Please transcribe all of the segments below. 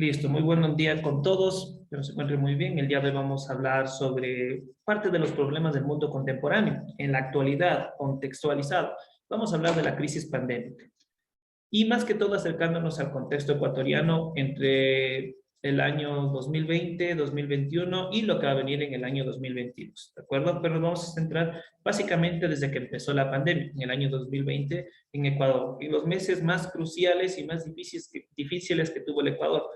Listo, muy buen día con todos. Espero se encuentren muy bien. El día de hoy vamos a hablar sobre parte de los problemas del mundo contemporáneo, en la actualidad, contextualizado. Vamos a hablar de la crisis pandémica. Y más que todo acercándonos al contexto ecuatoriano entre el año 2020, 2021 y lo que va a venir en el año 2022, ¿de acuerdo? Pero nos vamos a centrar básicamente desde que empezó la pandemia, en el año 2020 en Ecuador, y los meses más cruciales y más difíciles que tuvo el Ecuador,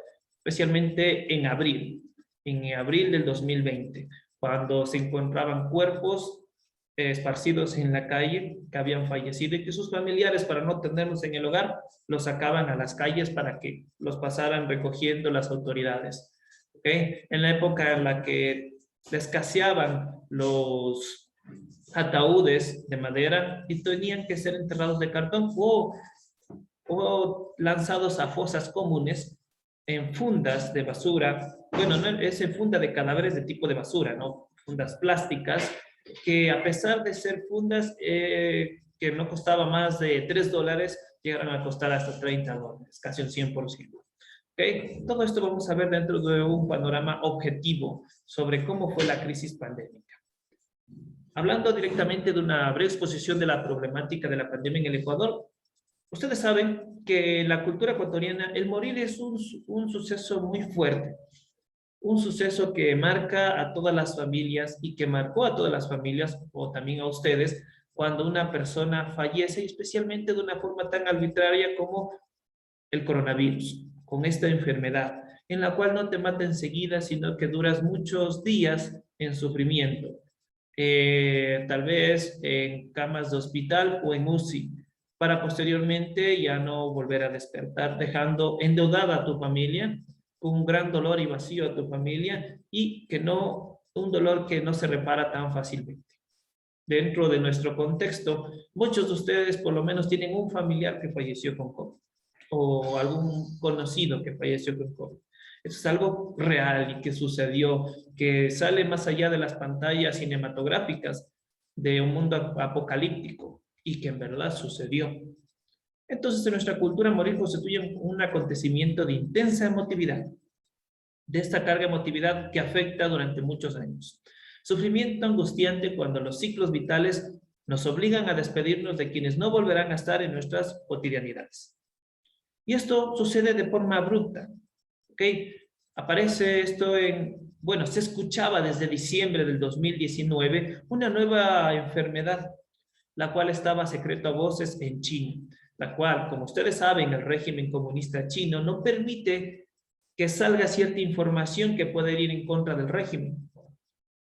especialmente en abril del 2020, cuando se encontraban cuerpos esparcidos en la calle que habían fallecido y que sus familiares, para no tenerlos en el hogar, los sacaban a las calles para que los pasaran recogiendo las autoridades. ¿Okay? En la época en la que escaseaban los ataúdes de madera y tenían que ser enterrados de cartón o lanzados a fosas comunes en fundas de basura. Bueno, no es en funda de cadáveres de tipo de basura, ¿no? Fundas plásticas que, a pesar de ser fundas que no costaba más de $3, llegaron a costar hasta $30, casi un 100%. ¿Okay? Todo esto vamos a ver dentro de un panorama objetivo sobre cómo fue la crisis pandémica. Hablando directamente de una breve exposición de la problemática de la pandemia en el Ecuador, ustedes saben que en la cultura ecuatoriana el morir es un suceso muy fuerte, un suceso que marca a todas las familias y que marcó a todas las familias, o también a ustedes, cuando una persona fallece, y especialmente de una forma tan arbitraria como el coronavirus, con esta enfermedad, en la cual no te mata enseguida, sino que duras muchos días en sufrimiento. Tal vez en camas de hospital o en UCI, para posteriormente ya no volver a despertar, dejando endeudada a tu familia, con un gran dolor y vacío a tu familia, y un dolor que no se repara tan fácilmente. Dentro de nuestro contexto, muchos de ustedes por lo menos tienen un familiar que falleció con COVID, o algún conocido que falleció con COVID. Eso es algo real y que sucedió, que sale más allá de las pantallas cinematográficas de un mundo apocalíptico, y que en verdad sucedió. Entonces, en nuestra cultura, morir constituye un acontecimiento de intensa emotividad, de esta carga emotividad que afecta durante muchos años. Sufrimiento angustiante cuando los ciclos vitales nos obligan a despedirnos de quienes no volverán a estar en nuestras cotidianidades. Y esto sucede de forma abrupta, ¿ok? Aparece esto bueno, se escuchaba desde diciembre del 2019 una nueva enfermedad, la cual estaba secreto a voces en China, la cual, como ustedes saben, el régimen comunista chino no permite que salga cierta información que pueda ir en contra del régimen.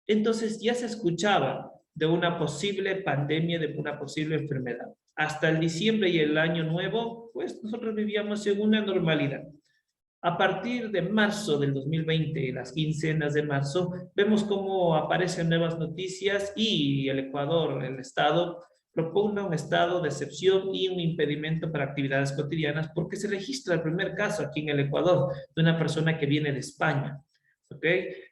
Entonces ya se escuchaba de una posible pandemia, de una posible enfermedad. Hasta el diciembre y el año nuevo, pues nosotros vivíamos en una normalidad. A partir de marzo del 2020, las quincenas de marzo, vemos cómo aparecen nuevas noticias y el Ecuador, el Estado, propone un estado de excepción y un impedimento para actividades cotidianas, porque se registra el primer caso aquí en el Ecuador de una persona que viene de España, ¿ok?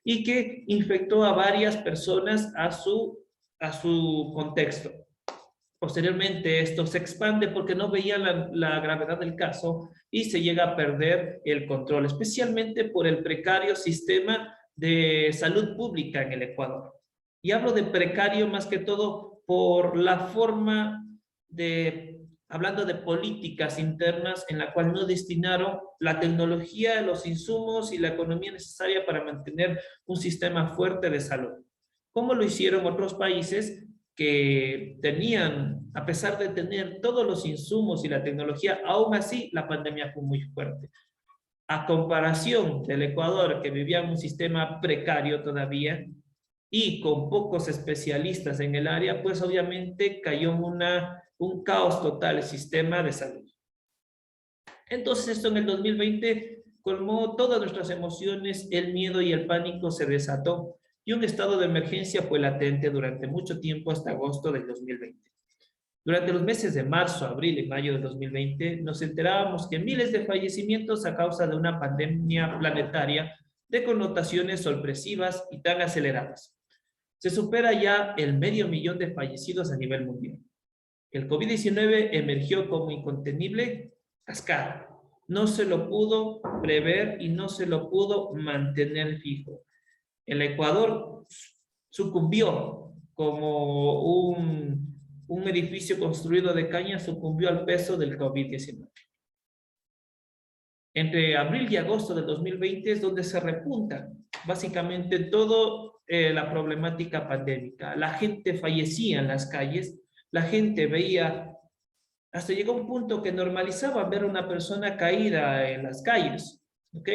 Y que infectó a varias personas a su contexto. Posteriormente esto se expande porque no veía la gravedad del caso y se llega a perder el control, especialmente por el precario sistema de salud pública en el Ecuador. Y hablo de precario más que todo por la forma hablando de políticas internas en la cual no destinaron la tecnología, los insumos y la economía necesaria para mantener un sistema fuerte de salud. ¿Cómo lo hicieron otros países que tenían, a pesar de tener todos los insumos y la tecnología, aún así la pandemia fue muy fuerte? A comparación del Ecuador, que vivía en un sistema precario todavía y con pocos especialistas en el área, pues obviamente cayó en un caos total el sistema de salud. Entonces esto en el 2020 colmó todas nuestras emociones, el miedo y el pánico se desató, y un estado de emergencia fue latente durante mucho tiempo hasta agosto del 2020. Durante los meses de marzo, abril y mayo del 2020, nos enterábamos que miles de fallecimientos a causa de una pandemia planetaria de connotaciones sorpresivas y tan aceleradas. Se supera ya el 500.000 de fallecidos a nivel mundial. El COVID-19 emergió como incontenible cascada, no se lo pudo prever y no se lo pudo mantener fijo. El Ecuador sucumbió como un edificio construido de caña, sucumbió al peso del COVID-19. Entre abril y agosto del 2020 es donde se repunta básicamente toda la problemática pandémica. La gente fallecía en las calles, la gente veía, hasta llegó un punto que normalizaba ver a una persona caída en las calles, ¿ok?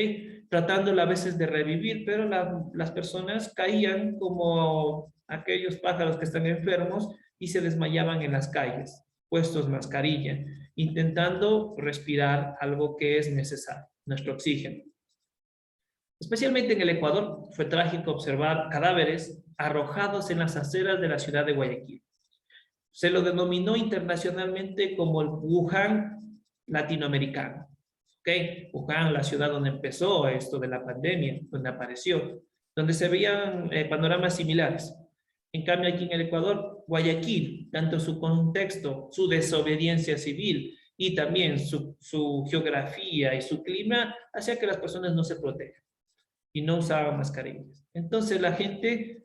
Tratándola a veces de revivir, pero las personas caían como aquellos pájaros que están enfermos y se desmayaban en las calles, puestos mascarilla, intentando respirar algo que es necesario, nuestro oxígeno. Especialmente en el Ecuador, fue trágico observar cadáveres arrojados en las aceras de la ciudad de Guayaquil. Se lo denominó internacionalmente como el Wuhan latinoamericano. ¿Okay? Wuhan, la ciudad donde empezó esto de la pandemia, donde apareció, donde se veían panoramas similares. En cambio, aquí en el Ecuador, Guayaquil, tanto su contexto, su desobediencia civil y también su geografía y su clima, hacía que las personas no se protejan y no usaban mascarillas. Entonces la gente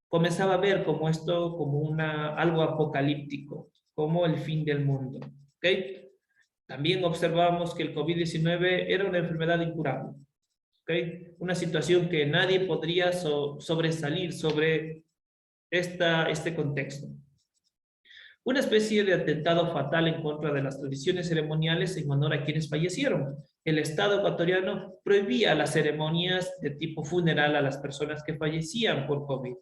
comenzaba a ver como esto, como algo apocalíptico, como el fin del mundo. ¿Okay? También observamos que el COVID-19 era una enfermedad incurable. ¿Okay? Una situación que nadie podría sobresalir sobre este contexto. Una especie de atentado fatal en contra de las tradiciones ceremoniales en honor a quienes fallecieron. El Estado ecuatoriano prohibía las ceremonias de tipo funeral a las personas que fallecían por COVID.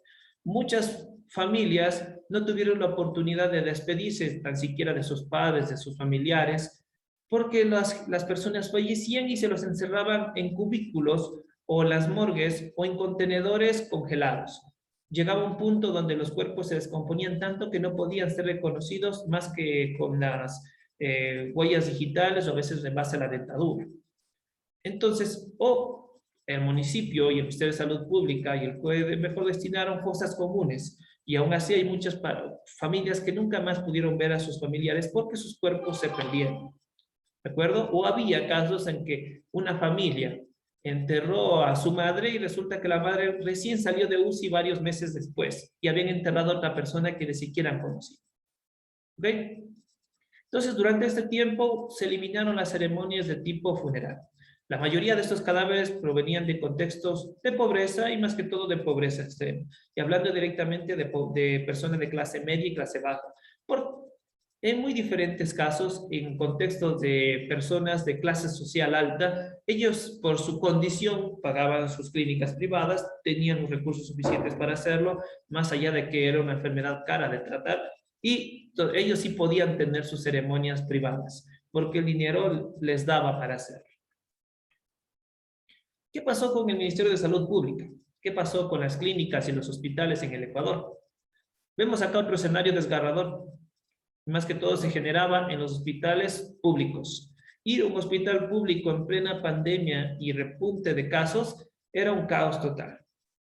Muchas familias no tuvieron la oportunidad de despedirse tan siquiera de sus padres, de sus familiares, porque las personas fallecían y se los encerraban en cubículos o las morgues o en contenedores congelados. Llegaba un punto donde los cuerpos se descomponían tanto que no podían ser reconocidos más que con las huellas digitales o a veces en base a la dentadura. Entonces, el municipio y el Ministerio de Salud Pública y el COE mejor destinaron fosas comunes y aún así hay muchas familias que nunca más pudieron ver a sus familiares porque sus cuerpos se perdieron. ¿De acuerdo? O había casos en que una familia enterró a su madre y resulta que la madre recién salió de UCI varios meses después y habían enterrado a otra persona que ni siquiera han conocido. ¿Ok? Entonces, durante este tiempo se eliminaron las ceremonias de tipo funeral. La mayoría de estos cadáveres provenían de contextos de pobreza y más que todo de pobreza extrema. Y hablando directamente de personas de clase media y clase baja. En muy diferentes casos, en contextos de personas de clase social alta, ellos por su condición pagaban sus clínicas privadas, tenían los recursos suficientes para hacerlo, más allá de que era una enfermedad cara de tratar, y ellos sí podían tener sus ceremonias privadas, porque el dinero les daba para hacerlo. ¿Qué pasó con el Ministerio de Salud Pública? ¿Qué pasó con las clínicas y los hospitales en el Ecuador? Vemos acá otro escenario desgarrador. Más que todo se generaba en los hospitales públicos. Ir a un hospital público en plena pandemia y repunte de casos era un caos total.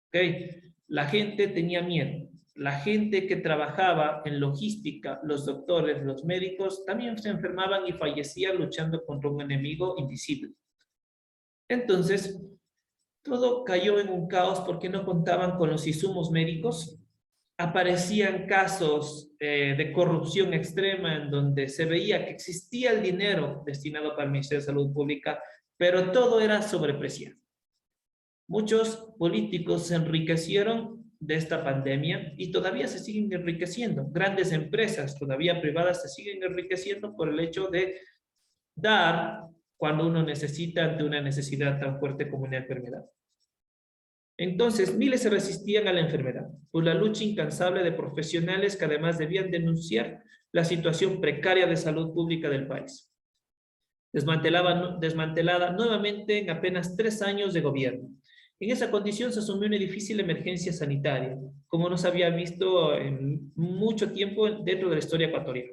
¿Okay? La gente tenía miedo. La gente que trabajaba en logística, los doctores, los médicos, también se enfermaban y fallecían luchando contra un enemigo invisible. Entonces, todo cayó en un caos porque no contaban con los insumos médicos. Aparecían casos de corrupción extrema en donde se veía que existía el dinero destinado para el Ministerio de Salud Pública, pero todo era sobrepreciado. Muchos políticos se enriquecieron de esta pandemia y todavía se siguen enriqueciendo. Grandes empresas todavía privadas se siguen enriqueciendo por el hecho de dar cuando uno necesita ante una necesidad tan fuerte como una enfermedad. Entonces, miles se resistían a la enfermedad por la lucha incansable de profesionales que además debían denunciar la situación precaria de salud pública del país. Desmantelada nuevamente en apenas 3 años de gobierno. En esa condición se asumió una difícil emergencia sanitaria, como no se había visto en mucho tiempo dentro de la historia ecuatoriana.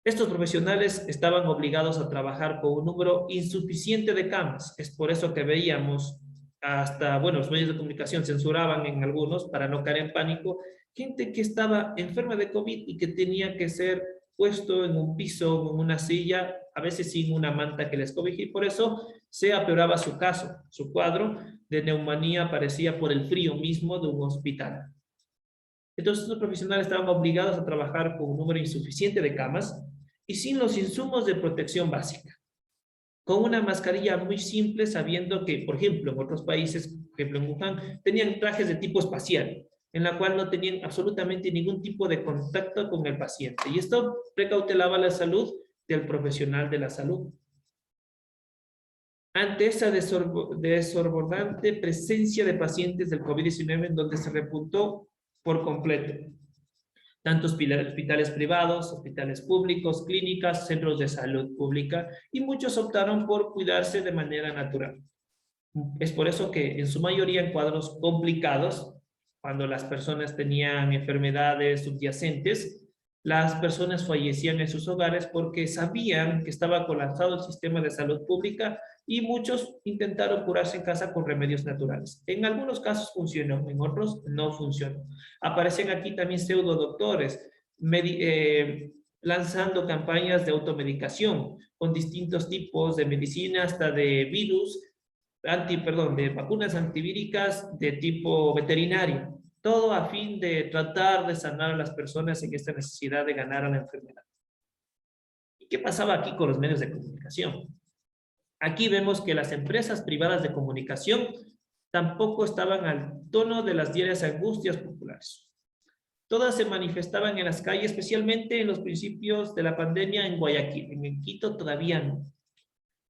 Estos profesionales estaban obligados a trabajar con un número insuficiente de camas. Es por eso que veíamos hasta, bueno, los medios de comunicación censuraban en algunos para no caer en pánico, gente que estaba enferma de COVID y que tenía que ser puesto en un piso o en una silla a veces sin una manta que les cobije, y por eso se empeoraba su caso, su cuadro de neumonía aparecía por el frío mismo de un hospital. Entonces los profesionales estaban obligados a trabajar con un número insuficiente de camas y sin los insumos de protección básica, con una mascarilla muy simple, sabiendo que, por ejemplo, en otros países, por ejemplo en Wuhan, tenían trajes de tipo espacial, en la cual no tenían absolutamente ningún tipo de contacto con el paciente. Y esto precautelaba la salud del profesional de la salud. Ante esa desbordante presencia de pacientes del COVID-19 en donde se repuntó por completo, tanto hospitales privados, hospitales públicos, clínicas, centros de salud pública, y muchos optaron por cuidarse de manera natural. Es por eso que en su mayoría en cuadros complicados, cuando las personas tenían enfermedades subyacentes, las personas fallecían en sus hogares porque sabían que estaba colapsado el sistema de salud pública y muchos intentaron curarse en casa con remedios naturales. En algunos casos funcionó, en otros no funcionó. Aparecen aquí también pseudodoctores lanzando campañas de automedicación con distintos tipos de medicina, hasta de virus, de vacunas antivíricas de tipo veterinario, todo a fin de tratar de sanar a las personas en esta necesidad de ganar a la enfermedad. ¿Y qué pasaba aquí con los medios de comunicación? Aquí vemos que las empresas privadas de comunicación tampoco estaban al tono de las diarias angustias populares. Todas se manifestaban en las calles, especialmente en los principios de la pandemia en Guayaquil. En Quito todavía no.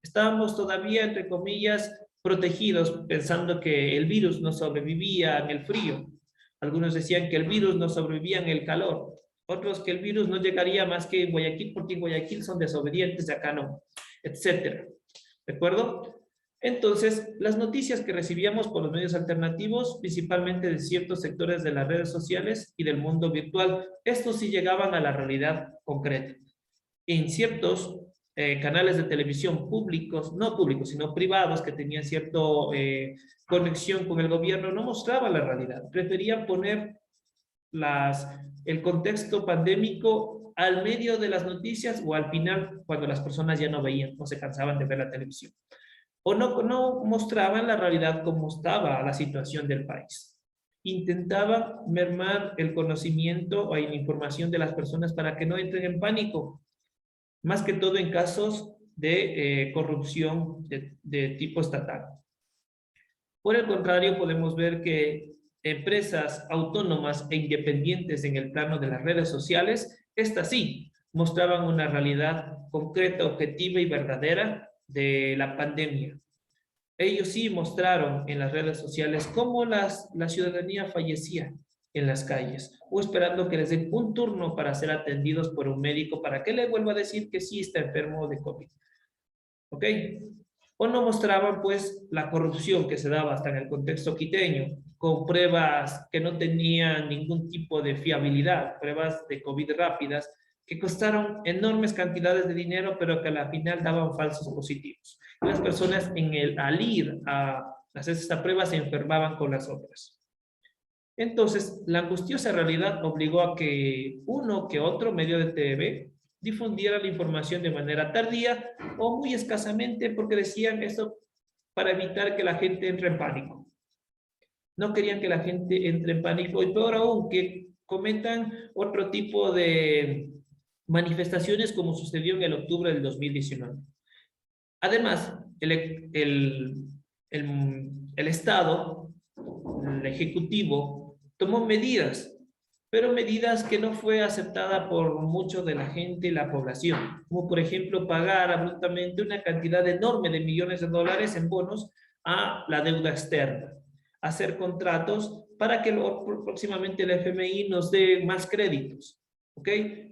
Estábamos todavía, entre comillas, protegidos, pensando que el virus no sobrevivía en el frío. Algunos decían que el virus no sobrevivía en el calor. Otros que el virus no llegaría más que en Guayaquil, porque en Guayaquil son desobedientes, de acá no, etcétera. ¿De acuerdo? Entonces, las noticias que recibíamos por los medios alternativos, principalmente de ciertos sectores de las redes sociales y del mundo virtual, estos sí llegaban a la realidad concreta. En ciertos canales de televisión públicos, no públicos, sino privados, que tenían cierta conexión con el gobierno, no mostraban la realidad. Preferían poner el contexto pandémico al medio de las noticias o al final, cuando las personas ya no veían o se cansaban de ver la televisión. O no mostraban la realidad como estaba la situación del país. Intentaban mermar el conocimiento o la información de las personas para que no entren en pánico, más que todo en casos de corrupción de tipo estatal. Por el contrario, podemos ver que empresas autónomas e independientes en el plano de las redes sociales, estas sí mostraban una realidad concreta, objetiva y verdadera de la pandemia. Ellos sí mostraron en las redes sociales cómo la ciudadanía fallecía en las calles, o esperando que les den un turno para ser atendidos por un médico para que le vuelva a decir que sí está enfermo de COVID. ¿Ok? O no mostraban, pues, la corrupción que se daba hasta en el contexto quiteño, con pruebas que no tenían ningún tipo de fiabilidad, pruebas de COVID rápidas, que costaron enormes cantidades de dinero, pero que a la final daban falsos positivos. Y las personas al ir a hacer esta prueba se enfermaban con las otras. Entonces, la angustiosa realidad obligó a que uno que otro medio de TV difundiera la información de manera tardía o muy escasamente, porque decían eso para evitar que la gente entre en pánico. No querían que la gente entre en pánico, y peor aún, que cometan otro tipo de manifestaciones como sucedió en el octubre del 2019. Además, el Estado, el Ejecutivo, tomó medidas, pero medidas que no fue aceptada por mucho de la gente y la población, como por ejemplo pagar abruptamente una cantidad enorme de millones de dólares en bonos a la deuda externa, hacer contratos para que próximamente el FMI nos dé más créditos. ¿Ok?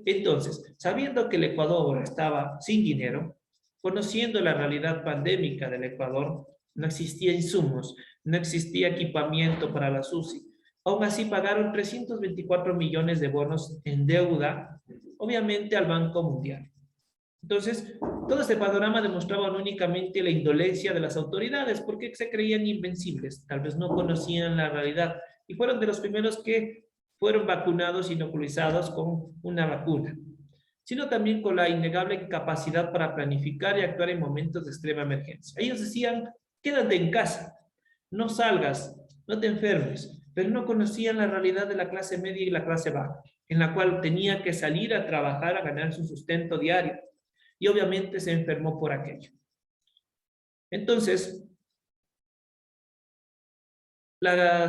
Entonces, sabiendo que el Ecuador estaba sin dinero, conociendo la realidad pandémica del Ecuador, no existía insumos, no existía equipamiento para la UCI. Aún así pagaron 324 millones de bonos en deuda, obviamente al Banco Mundial. Entonces, todo este panorama demostraba no únicamente la indolencia de las autoridades, porque se creían invencibles, tal vez no conocían la realidad, y fueron de los primeros que fueron vacunados, inoculizados con una vacuna. sino también con la innegable capacidad para planificar y actuar en momentos de extrema emergencia. Ellos decían, quédate en casa, no salgas, no te enfermes, pero no conocían la realidad de la clase media y la clase baja, en la cual tenía que salir a trabajar a ganar su sustento diario. Y obviamente se enfermó por aquello. Entonces,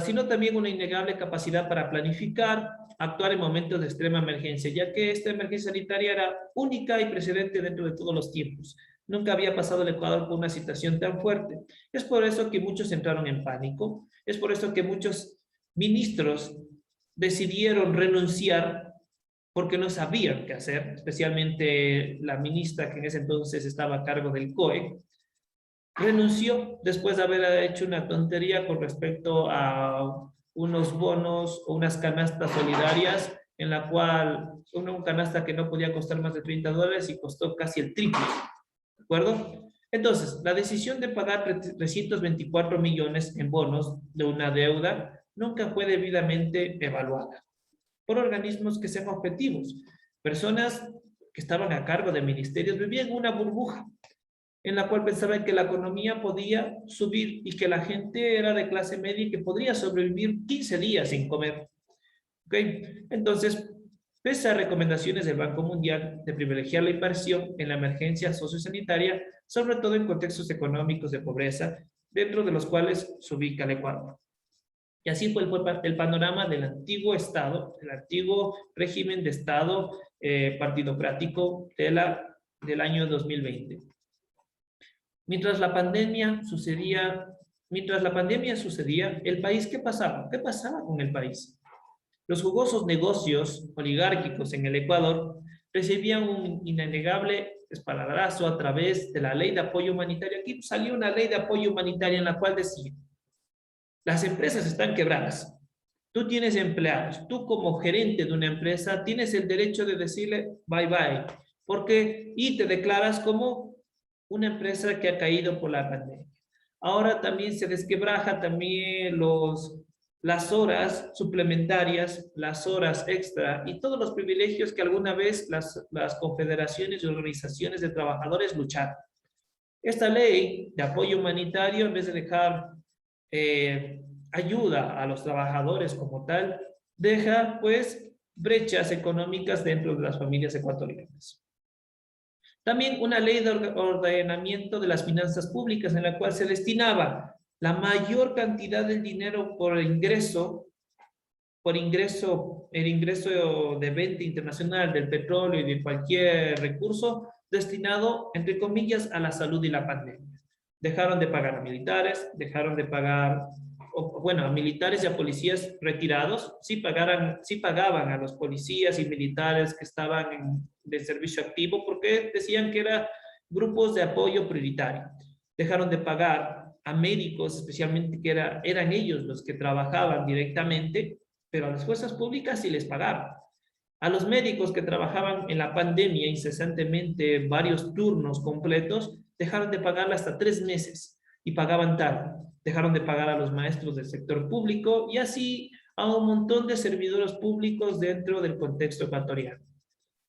sino también una innegable capacidad para planificar, actuar en momentos de extrema emergencia, ya que esta emergencia sanitaria era única y precedente dentro de todos los tiempos. Nunca había pasado el Ecuador por una situación tan fuerte. Es por eso que muchos entraron en pánico, es por eso que muchos ministros decidieron renunciar porque no sabían qué hacer, especialmente la ministra que en ese entonces estaba a cargo del COE, renunció después de haber hecho una tontería con respecto a unos bonos o unas canastas solidarias en la cual una canasta que no podía costar más de $30 y costó casi el triple, ¿de acuerdo? Entonces, la decisión de pagar 324 millones en bonos de una deuda nunca fue debidamente evaluada por organismos que sean objetivos. Personas que estaban a cargo de ministerios vivían en una burbuja en la cual pensaban que la economía podía subir y que la gente era de clase media y que podría sobrevivir 15 días sin comer. ¿Ok? Entonces, pese a recomendaciones del Banco Mundial de privilegiar la inversión en la emergencia sociosanitaria, sobre todo en contextos económicos de pobreza, dentro de los cuales se ubica el Ecuador. Y así fue el panorama del antiguo Estado, el antiguo régimen de Estado partidocrático del año 2020. Mientras la pandemia sucedía, el país, ¿qué pasaba? ¿Qué pasaba con el país? Los jugosos negocios oligárquicos en el Ecuador recibían un innegable espaladrazo a través de la ley de apoyo humanitario. Aquí salió una ley de apoyo humanitario en la cual decía, las empresas están quebradas, tú tienes empleados, tú como gerente de una empresa tienes el derecho de decirle bye bye, porque y te declaras como una empresa que ha caído por la pandemia. Ahora también se desquebraja también las horas suplementarias, las horas extra y todos los privilegios que alguna vez las confederaciones y organizaciones de trabajadores lucharon. Esta ley de apoyo humanitario, en vez de dejar ayuda a los trabajadores como tal, deja pues brechas económicas dentro de las familias ecuatorianas. También una ley de ordenamiento de las finanzas públicas en la cual se destinaba la mayor cantidad del dinero el ingreso de venta internacional del petróleo y de cualquier recurso destinado, entre comillas, a la salud y la pandemia. Dejaron de pagar a militares, dejaron de pagar, a militares y a policías retirados, sí pagaban a los policías y militares que estaban de servicio activo porque decían que eran grupos de apoyo prioritario. Dejaron de pagar a médicos, especialmente que eran ellos los que trabajaban directamente, pero a las fuerzas públicas sí les pagaban. A los médicos que trabajaban en la pandemia incesantemente varios turnos completos, dejaron de pagarla hasta 3 meses y pagaban tarde. Dejaron de pagar a los maestros del sector público y así a un montón de servidores públicos dentro del contexto ecuatoriano,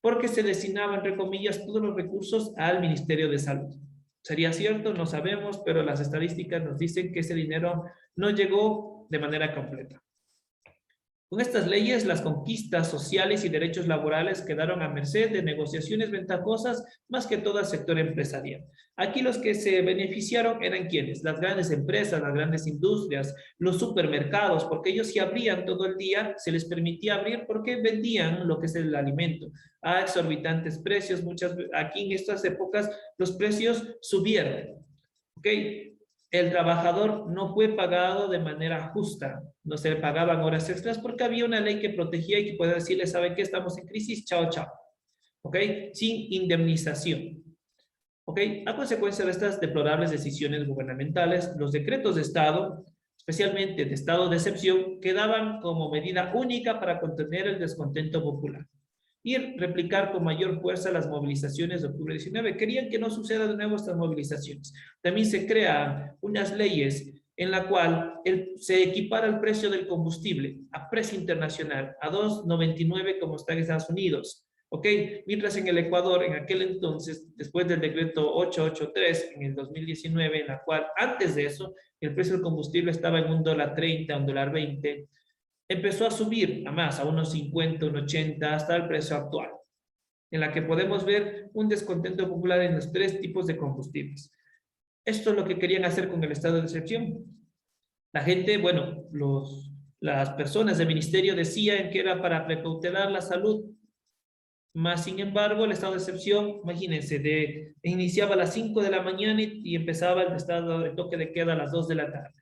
porque se destinaban, entre comillas, todos los recursos al Ministerio de Salud. ¿Sería cierto? No sabemos, pero las estadísticas nos dicen que ese dinero no llegó de manera completa. Con estas leyes, las conquistas sociales y derechos laborales quedaron a merced de negociaciones ventajosas, más que todo al sector empresarial. Aquí los que se beneficiaron eran ¿quiénes? Las grandes empresas, las grandes industrias, los supermercados, porque ellos sí abrían todo el día, se les permitía abrir porque vendían lo que es el alimento a exorbitantes precios. Aquí en estas épocas los precios subieron, ¿ok? El trabajador no fue pagado de manera justa, no se le pagaban horas extras porque había una ley que protegía y que podía decirle, ¿saben qué? Estamos en crisis, chao, chao, ¿ok? Sin indemnización, ¿ok? A consecuencia de estas deplorables decisiones gubernamentales, los decretos de Estado, especialmente de estado de excepción, quedaban como medida única para contener el descontento popular y replicar con mayor fuerza las movilizaciones de octubre 19. Querían que no suceda de nuevo estas movilizaciones. También se crean unas leyes en la cual se equipara el precio del combustible a precio internacional, a $2.99 como está en Estados Unidos, ¿Ok? Mientras en el Ecuador, en aquel entonces, después del decreto 883 en el 2019, en la cual antes de eso, el precio del combustible estaba en $1.30, $1.20, empezó a subir a más, a unos 50, unos 80, hasta el precio actual, en la que podemos ver un descontento popular en los tres tipos de combustibles. Esto es lo que querían hacer con el estado de excepción. La gente, bueno, las personas del ministerio decían que era para precautelar la salud, más sin embargo el estado de excepción, imagínense, iniciaba a las 5 de la mañana y empezaba el estado de toque de queda a las 2 de la tarde.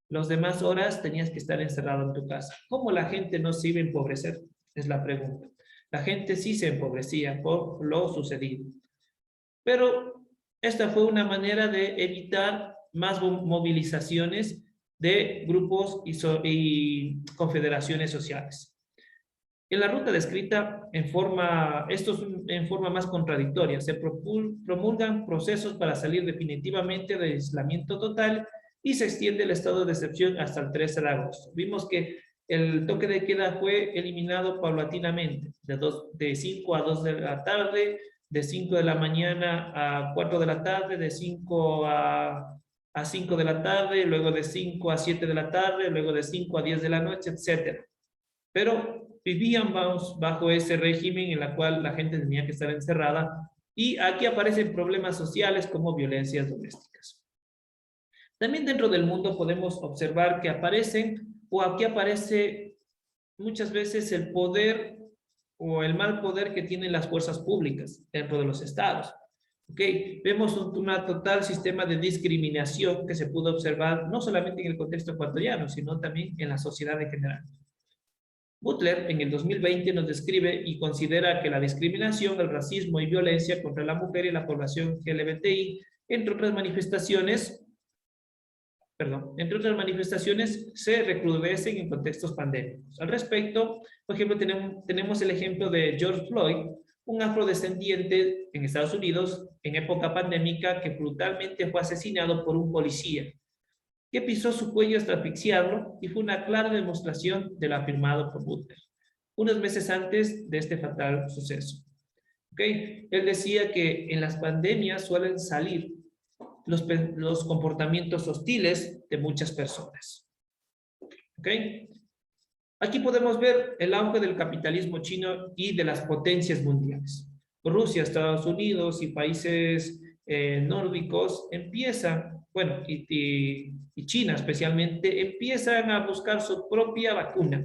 Las demás horas tenías que estar encerrado en tu casa. ¿Cómo la gente no se iba a empobrecer? Es la pregunta. La gente sí se empobrecía por lo sucedido. Pero esta fue una manera de evitar más movilizaciones de grupos y confederaciones sociales. En la ruta descrita, esto es en forma más contradictoria, se promulgan procesos para salir definitivamente del aislamiento total y se extiende el estado de excepción hasta el 13 de agosto. Vimos que el toque de queda fue eliminado paulatinamente, de 5 a 2 de la tarde, de 5 de la mañana a 4 de la tarde, de 5 a 5 de la tarde, luego de 5 a 7 de la tarde, luego de 5 a 10 de la noche, etc. Pero vivían bajo ese régimen en el cual la gente tenía que estar encerrada y aquí aparecen problemas sociales como violencias domésticas. También dentro del mundo podemos observar que aparecen o aquí aparece muchas veces el poder o el mal poder que tienen las fuerzas públicas dentro de los estados. Okay. Vemos un total sistema de discriminación que se pudo observar no solamente en el contexto ecuatoriano, sino también en la sociedad en general. Butler en el 2020 nos describe y considera que la discriminación, el racismo y violencia contra la mujer y la población LGBTI, entre otras manifestaciones, se recrudecen en contextos pandémicos. Al respecto, por ejemplo, tenemos el ejemplo de George Floyd, un afrodescendiente en Estados Unidos en época pandémica que brutalmente fue asesinado por un policía que pisó su cuello hasta asfixiarlo y fue una clara demostración de lo afirmado por Butler, unos meses antes de este fatal suceso. ¿Okay? Él decía que en las pandemias suelen salir los comportamientos hostiles de muchas personas. ¿Okay? Aquí podemos ver el auge del capitalismo chino y de las potencias mundiales. Rusia, Estados Unidos y países nórdicos empiezan, bueno, y China especialmente, empiezan a buscar su propia vacuna,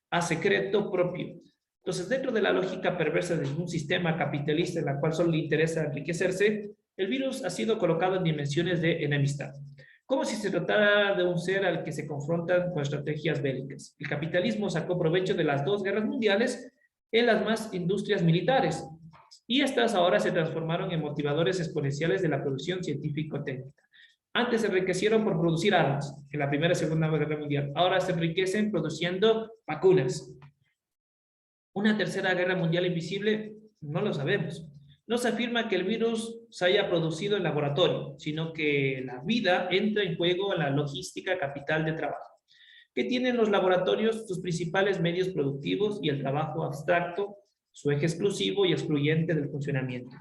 a secreto propio. Entonces, dentro de la lógica perversa de un sistema capitalista en la cual solo le interesa enriquecerse, el virus ha sido colocado en dimensiones de enemistad, como si se tratara de un ser al que se confrontan con estrategias bélicas. El capitalismo sacó provecho de las dos guerras mundiales en las más industrias militares, y estas ahora se transformaron en motivadores exponenciales de la producción científico-técnica. Antes se enriquecieron por producir armas en la Primera y Segunda Guerra Mundial. Ahora se enriquecen produciendo vacunas. Una tercera guerra mundial invisible, no lo sabemos. No se afirma que el virus se haya producido en laboratorio, sino que la vida entra en juego en la logística capital de trabajo, que tienen los laboratorios sus principales medios productivos y el trabajo abstracto, su eje exclusivo y excluyente del funcionamiento.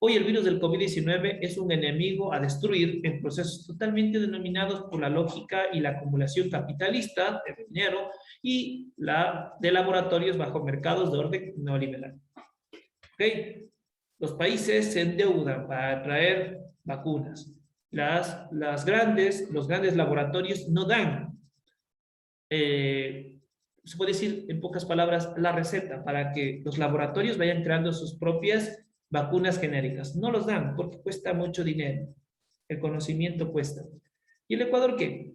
Hoy el virus del COVID-19 es un enemigo a destruir en procesos totalmente denominados por la lógica y la acumulación capitalista de dinero y de laboratorios bajo mercados de orden neoliberal. ¿Okay? Los países se endeudan para traer vacunas. Los grandes laboratorios no dan, se puede decir en pocas palabras, la receta para que los laboratorios vayan creando sus propias vacunas genéricas. No los dan porque cuesta mucho dinero. El conocimiento cuesta. ¿Y el Ecuador qué?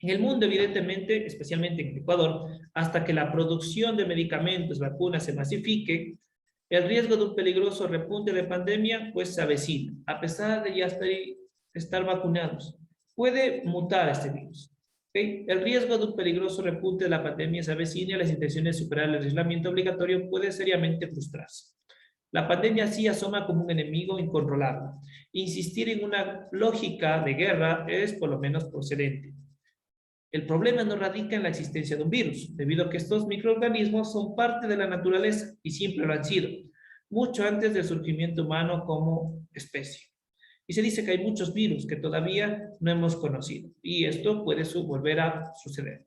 En el mundo, evidentemente, especialmente en el Ecuador, hasta que la producción de medicamentos, vacunas se masifique, el riesgo de un peligroso repunte de pandemia pues se avecina, a pesar de ya estar vacunados. Puede mutar este virus. ¿Okay? El riesgo de un peligroso repunte de la pandemia se avecina y las intenciones de superar el aislamiento obligatorio puede seriamente frustrarse. La pandemia sí asoma como un enemigo incontrolable. Insistir en una lógica de guerra es por lo menos procedente. El problema no radica en la existencia de un virus, debido a que estos microorganismos son parte de la naturaleza y siempre lo han sido. mucho antes del surgimiento humano como especie. Y se dice que hay muchos virus que todavía no hemos conocido, y esto puede volver a suceder.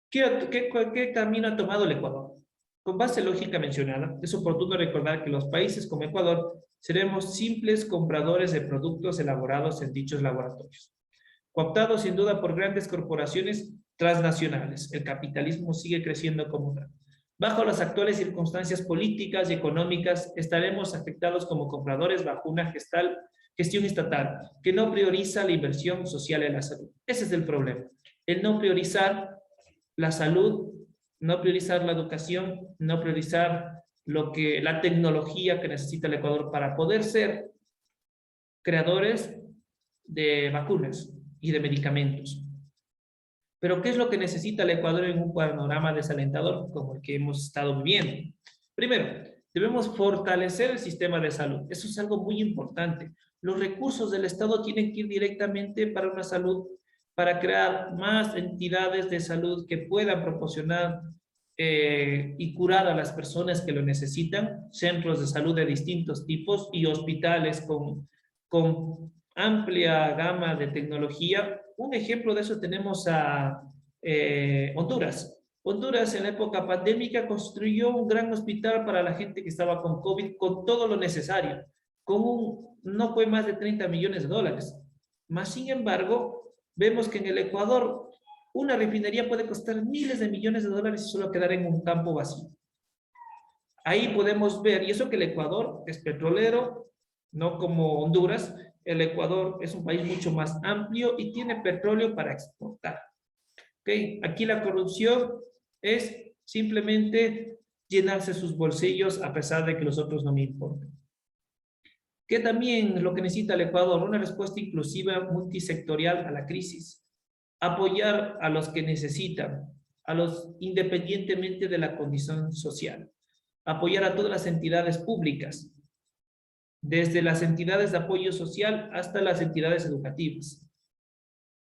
¿Qué camino ha tomado el Ecuador? Con base lógica mencionada, es oportuno recordar que los países como Ecuador seremos simples compradores de productos elaborados en dichos laboratorios, cooptados sin duda por grandes corporaciones transnacionales. El capitalismo sigue creciendo como tal. Bajo las actuales circunstancias políticas y económicas, estaremos afectados como compradores bajo una gestión estatal que no prioriza la inversión social en la salud. Ese es el problema. El no priorizar la salud, no priorizar la educación, no priorizar la tecnología que necesita el Ecuador para poder ser creadores de vacunas y de medicamentos. Pero ¿qué es lo que necesita el Ecuador en un panorama desalentador como el que hemos estado viviendo? Primero, debemos fortalecer el sistema de salud. Eso es algo muy importante. Los recursos del Estado tienen que ir directamente para una salud, para crear más entidades de salud que puedan proporcionar y curar a las personas que lo necesitan, centros de salud de distintos tipos y hospitales con amplia gama de tecnología. Un ejemplo de eso tenemos a Honduras. Honduras en la época pandémica construyó un gran hospital para la gente que estaba con COVID, con todo lo necesario, no fue más de 30 millones de dólares. Más sin embargo, vemos que en el Ecuador una refinería puede costar miles de millones de dólares y solo quedar en un campo vacío. Ahí podemos ver, y eso que el Ecuador es petrolero, no como Honduras. El Ecuador es un país mucho más amplio y tiene petróleo para exportar. ¿Okay? Aquí la corrupción es simplemente llenarse sus bolsillos a pesar de que los otros no me importan. ¿Qué también lo que necesita el Ecuador? Una respuesta inclusiva multisectorial a la crisis. Apoyar a los que necesitan, independientemente de la condición social. Apoyar a todas las entidades públicas, desde las entidades de apoyo social hasta las entidades educativas.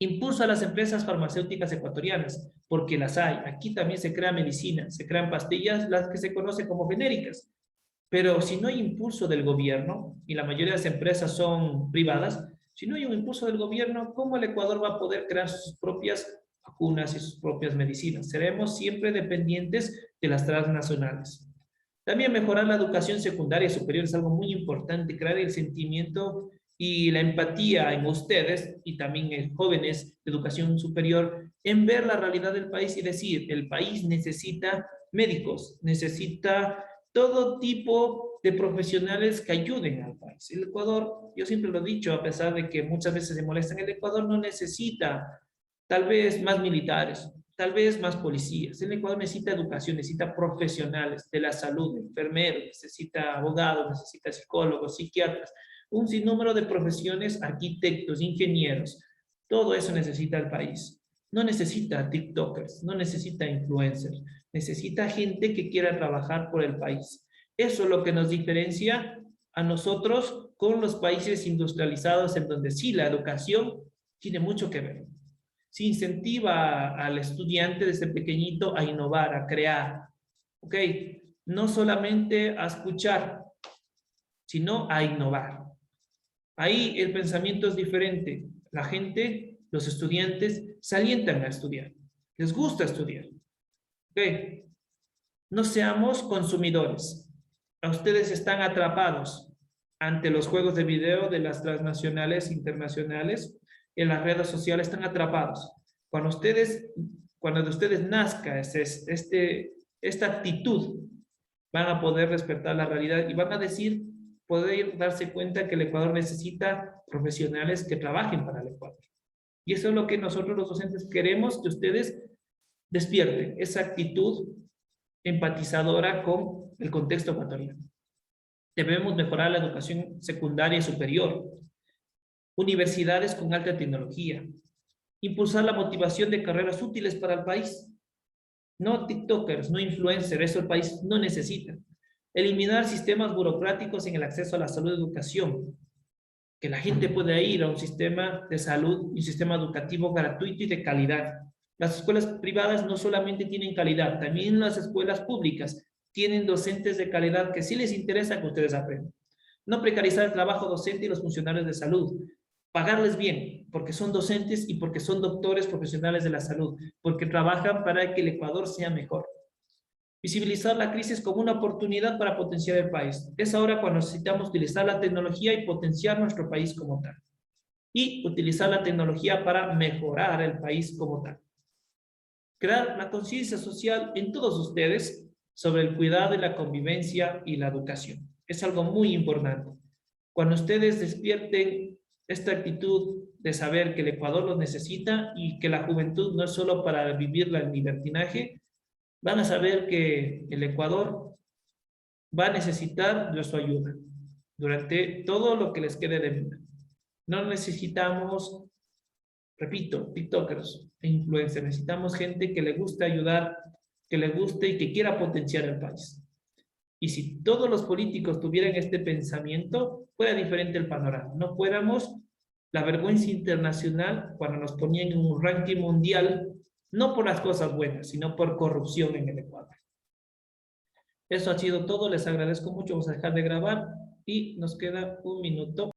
Impulso a las empresas farmacéuticas ecuatorianas, porque las hay. Aquí también se crea medicina, se crean pastillas, las que se conocen como genéricas. Pero si no hay impulso del gobierno, y la mayoría de las empresas son privadas, si no hay un impulso del gobierno, ¿cómo el Ecuador va a poder crear sus propias vacunas y sus propias medicinas? Seremos siempre dependientes de las transnacionales. También mejorar la educación secundaria y superior es algo muy importante, crear el sentimiento y la empatía en ustedes y también en jóvenes de educación superior, en ver la realidad del país y decir, el país necesita médicos, necesita todo tipo de profesionales que ayuden al país. El Ecuador, yo siempre lo he dicho, a pesar de que muchas veces se molestan, el Ecuador no necesita tal vez más militares, tal vez más policías. El Ecuador necesita educación, necesita profesionales de la salud, enfermeros, necesita abogados, necesita psicólogos, psiquiatras, un sinnúmero de profesiones, arquitectos, ingenieros. Todo eso necesita el país. No necesita TikTokers, no necesita influencers, necesita gente que quiera trabajar por el país. Eso es lo que nos diferencia a nosotros con los países industrializados en donde sí la educación tiene mucho que ver. Se incentiva al estudiante desde pequeñito a innovar, a crear, ¿ok? No solamente a escuchar, sino a innovar. Ahí el pensamiento es diferente. La gente, los estudiantes, se alientan a estudiar. Les gusta estudiar. ¿Ok? No seamos consumidores. A ustedes están atrapados ante los juegos de video de las transnacionales internacionales. En las redes sociales están atrapados. Cuando de ustedes nazca esta actitud, van a poder despertar la realidad y van a poder darse cuenta que el Ecuador necesita profesionales que trabajen para el Ecuador. Y eso es lo que nosotros los docentes queremos que ustedes despierten, esa actitud empatizadora con el contexto ecuatoriano. Debemos mejorar la educación secundaria y superior, universidades con alta tecnología, impulsar la motivación de carreras útiles para el país, no TikTokers, no influencers, eso el país no necesita. Eliminar sistemas burocráticos en el acceso a la salud y educación, que la gente pueda ir a un sistema de salud, un sistema educativo gratuito y de calidad. Las escuelas privadas no solamente tienen calidad, también las escuelas públicas tienen docentes de calidad que sí les interesa que ustedes aprendan. No precarizar el trabajo docente y los funcionarios de salud. Pagarles bien, porque son docentes y porque son doctores profesionales de la salud, porque trabajan para que el Ecuador sea mejor. Visibilizar la crisis como una oportunidad para potenciar el país. Es ahora cuando necesitamos utilizar la tecnología y potenciar nuestro país como tal. Y utilizar la tecnología para mejorar el país como tal. Crear la conciencia social en todos ustedes sobre el cuidado y la convivencia y la educación. Es algo muy importante. Cuando ustedes despierten esta actitud de saber que el Ecuador los necesita y que la juventud no es solo para vivir el libertinaje, van a saber que el Ecuador va a necesitar de su ayuda durante todo lo que les quede de vida. No necesitamos, repito, TikTokers e influencers, necesitamos gente que le guste ayudar, que le guste y que quiera potenciar el país. Y si todos los políticos tuvieran este pensamiento, fuera diferente el panorama. No fuéramos la vergüenza internacional cuando nos ponían en un ranking mundial, no por las cosas buenas, sino por corrupción en el Ecuador. Eso ha sido todo, les agradezco mucho, vamos a dejar de grabar y nos queda un minuto.